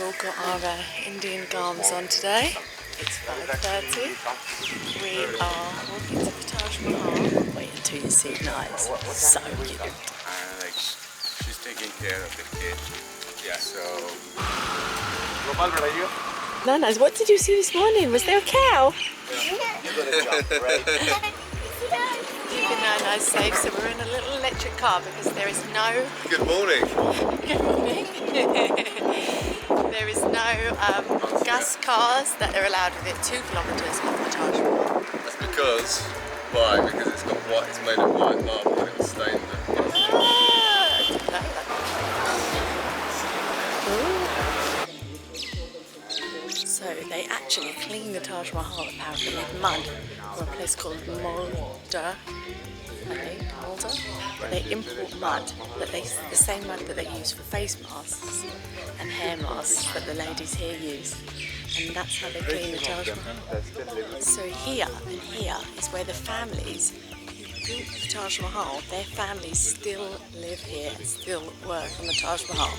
all got our Indian garms on today. It's 5:30. We are walking to the Taj Mahal. Wait until you see Nice. So cute. And she's taking care of the kid. Yeah. So. No, Nice. What did you see this morning? Was there a cow? Keeping our Nice safe. So we're in a little electric car because there is no. Good morning. Good morning. There is no gas cars that are allowed within 2 kilometres of the Taj Mahal. That's because why? Because it's got white. It's made of white marble and it's stained. So they actually clean the Taj Mahal apparently with mud from a place called Malta. I think, Malta, but they import mud, the same mud that they use for face masks and hair masks that the ladies here use, and that's how they clean the Taj Mahal. So here and here is where the families who built the Taj Mahal, their families still live here and still work on the Taj Mahal,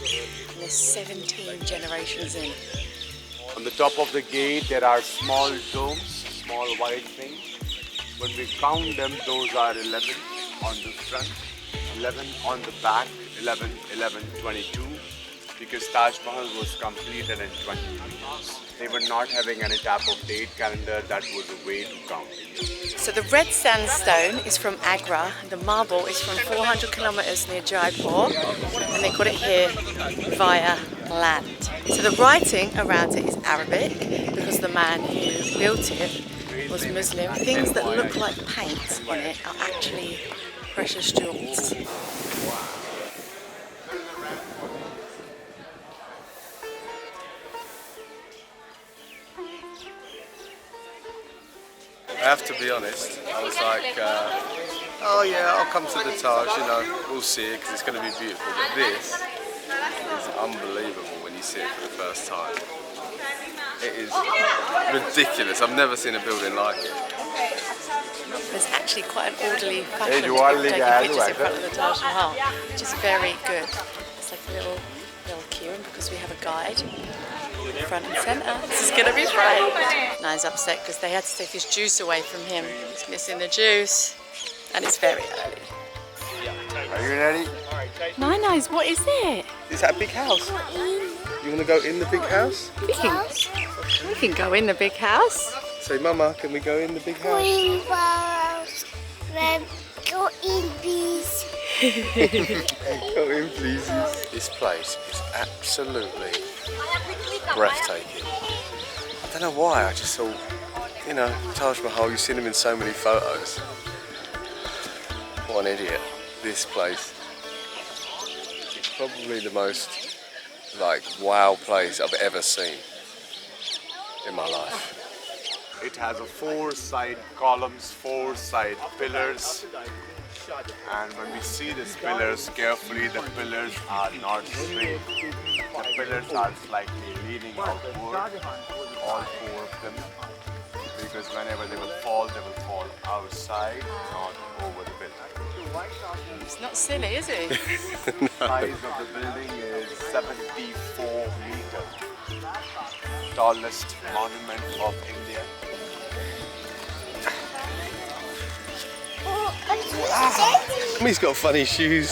and there's 17 generations in. On the top of the gate there are small domes, small white things. When we count them, those are 11 on the front, 11 on the back, 11, 11, 22, because Taj Mahal was completed in 22 years. They were not having any type of date calendar, that was a way to count the years. So the red sandstone is from Agra, and the marble is from 400 kilometers near Jaipur, and they got it here via land. So the writing around it is Arabic, because the man who built it was Muslim. Things that look like paint on it are actually precious jewels. I have to be honest. I was like, oh yeah, I'll come to the Taj. You know, we'll see it because it's going to be beautiful. But this is unbelievable when you see it for the first time. It is ridiculous. I've never seen a building like it. There's actually quite an orderly fashion to taking pictures in front of the Taj Mahal, which is very good. It's like a little queue, and because we have a guide, front and centre, this is going to be great. Nine's upset because they had to take his juice away from him. He's missing the juice, and it's very early. Are you ready? Nice, what is it? Is that a big house? You want to go in the big house? We can go in the big house. Say, Mama, can we go in the big house? Go in, please. Go in, please. This place is absolutely breathtaking. I don't know why, I just thought, you know, Taj Mahal, you've seen them in so many photos. What an idiot. This place is probably the most, wow place I've ever seen in my life. It has 4 side columns, 4 side pillars, and when we see these pillars carefully, the pillars are not straight. The pillars are slightly leaning outward, all 4 of them, because whenever they will fall outside, not over the building. He's not silly, is he? The size of the building is 74 meters. Tallest monument of India. He's got funny shoes.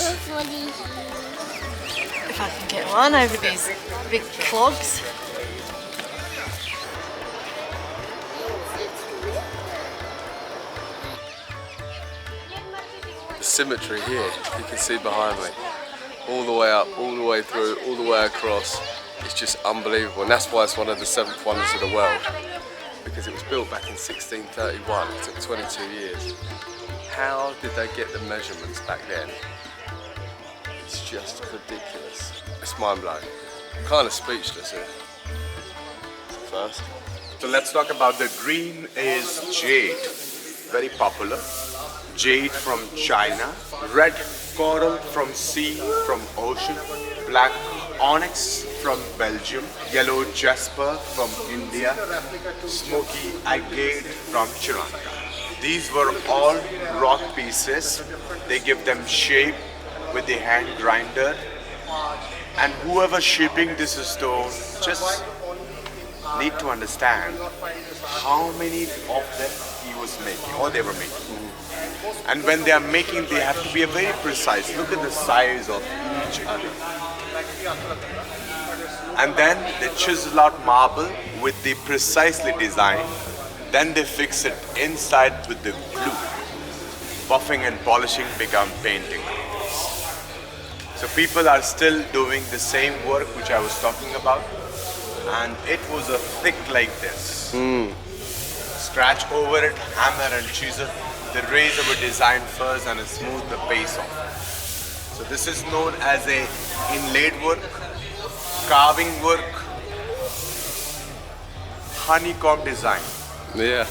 If I can get one over these big clogs. The symmetry here, you can see behind me. All the way up, all the way through, all the way across. It's just unbelievable, and that's why it's one of the 7 wonders of the world. Because it was built back in 1631, it took 22 years. How did they get the measurements back then? It's just ridiculous. It's mind-blowing. I'm kind of speechless here. First. So let's talk about the green is jade, very popular. Jade from China, red coral from sea, from ocean, black onyx from Belgium, yellow jasper from India, smoky agate from Sri Lanka. These were all rock pieces. They give them shape with the hand grinder And whoever shaping this stone just need to understand how many of them he was making or they were making. And when they are making, they have to be very precise. Look at the size of each other. And then they chisel out marble with the precisely design. Then they fix it inside with the glue. Buffing and polishing become painting. So people are still doing the same work which I was talking about. And it was a thick like this. Scratch over it, hammer and chisel. The razor were designed first and smooth the base off. So this is known as a inlaid work, carving work, honeycomb design. Yeah.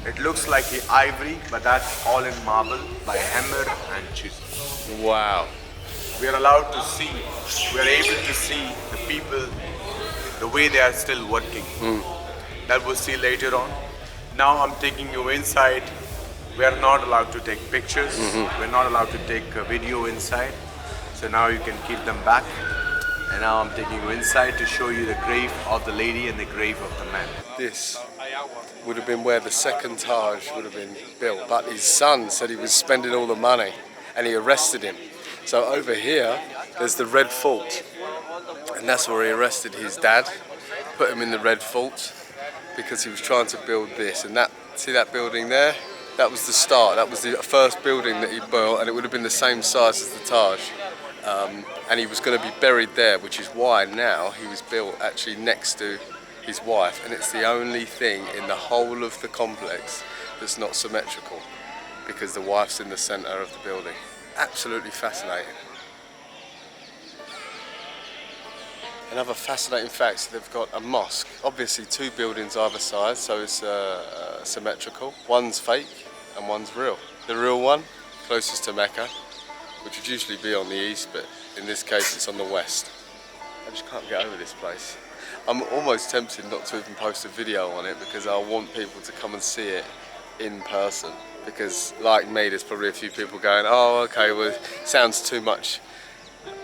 It looks like the ivory, but that's all in marble by hammer and chisel. Wow. We are allowed to see, we are able to see the people, the way they are still working. That we'll see later on. Now I'm taking you inside. We are not allowed to take pictures. We're not allowed to take a video inside. So now you can keep them back. And now I'm taking you inside to show you the grave of the lady and the grave of the man. This would have been where the second Taj would have been built, but his son said he was spending all the money and he arrested him. So over here, there's the Red Fort, and that's where he arrested his dad, put him in the Red Fort because he was trying to build this. And that, see that building there? That was the start, that was the first building that he built, and it would have been the same size as the Taj. And he was going to be buried there, which is why now he was built actually next to his wife, and it's the only thing in the whole of the complex that's not symmetrical, because the wife's in the centre of the building. Absolutely fascinating. Another fascinating fact, so they've got a mosque, obviously two buildings either side, so it's symmetrical. One's fake and one's real. The real one, closest to Mecca, which would usually be on the east, but in this case it's on the west. I just can't get over this place. I'm almost tempted not to even post a video on it because I want people to come and see it in person. Because like me, there's probably a few people going, oh okay, well it sounds too much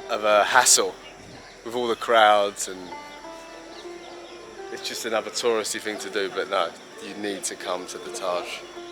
of a hassle with all the crowds and it's just another touristy thing to do, but no, you need to come to the Taj.